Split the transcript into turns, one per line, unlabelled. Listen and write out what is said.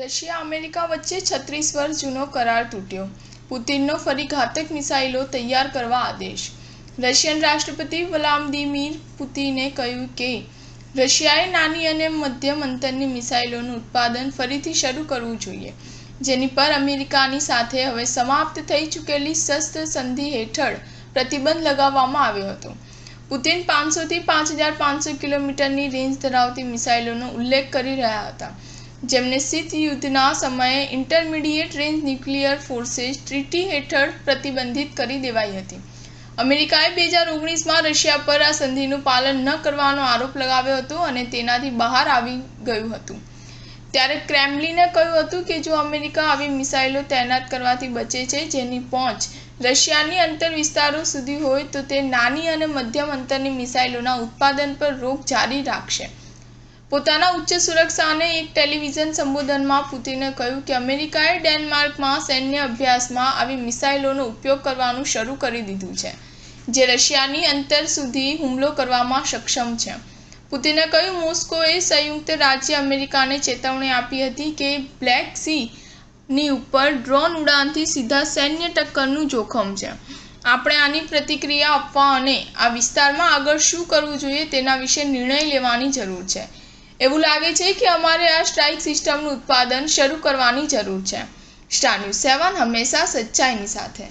Russia America વચ્ચે 36 વર્ષ જૂનો કરાર તૂટ્યો. પુતિનનો ફરી ઘાતક મિસાઇલો તૈયાર કરવા આદેશ. રશિયન રાષ્ટ્રપતિ વ્લાદિમીર પુતિને કહ્યું કે રશિયાએ નાની અને મધ્યમ અંતરની મિસાઇલોનું ઉત્પાદન ફરીથી શરૂ કરવું જોઈએ, જેની પર અમેરિકાની સાથે હવે સમાપ્ત થઈ ચૂકેલી શસ્ત્ર સંધિ હેઠળ પ્રતિબંધ લગાવવામાં આવ્યો હતો. પુતિન 500 થી 5500 કિલોમીટરની રેન્જ ધરાવતી મિસાઇલોનો ઉલ્લેખ કરી રહ્યા હતા, જેમને શીત યુદ્ધના સમયે ઇન્ટરમીડિયેટ રેન્જ ન્યુક્લિયર ફોર્સેસ ટ્રીટી હેઠળ પ્રતિબંધિત કરી દેવાઈ હતી. અમેરિકાએ 2019માં રશિયા પર આ સંધિનું પાલન ન કરવાનો આરોપ લગાવ્યો હતો અને તેનાથી બહાર આવી ગયું હતું. ત્યારે ક્રેમલિને કહ્યું હતું કે જો અમેરિકા આવી મિસાઇલો તૈનાત કરવાથી બચે છે જેની પહોંચ રશિયાની અંતર વિસ્તારો સુધી હોય તો તે નાની અને મધ્યમ અંતરની મિસાઇલોના ઉત્પાદન પર રોક જારી રાખશે. પોતાના ઉચ્ચ સુરક્ષાને એક ટેલિવિઝન સંબોધનમાં પુતિને કહ્યું કે અમેરિકાએ ડેનમાર્કમાં સૈન્ય અભ્યાસમાં આવી મિસાઇલોનો ઉપયોગ કરવાનું શરૂ કરી દીધું છે, જે રશિયાની અંતર સુધી હુમલો કરવામાં સક્ષમ છે. પુતિને કહ્યું, મોસ્કોએ સંયુક્ત રાજ્ય અમેરિકાને ચેતવણી આપી હતી કે બ્લેક સી ની ઉપર ડ્રોન ઉડાનથી સીધા સૈન્ય ટક્કરનું જોખમ છે. આપણે આની પ્રતિક્રિયા આપવા અને આ વિસ્તારમાં આગળ શું કરવું જોઈએ તેના વિશે નિર્ણય લેવાની જરૂર છે. એવું લાગે છે કે અમારે આ સ્ટ્રાઇક સિસ્ટમનું ઉત્પાદન શરૂ કરવાની જરૂર છે. સ્ટાર ન્યૂઝ 7 હંમેશા સચ્ચાઈની સાથે.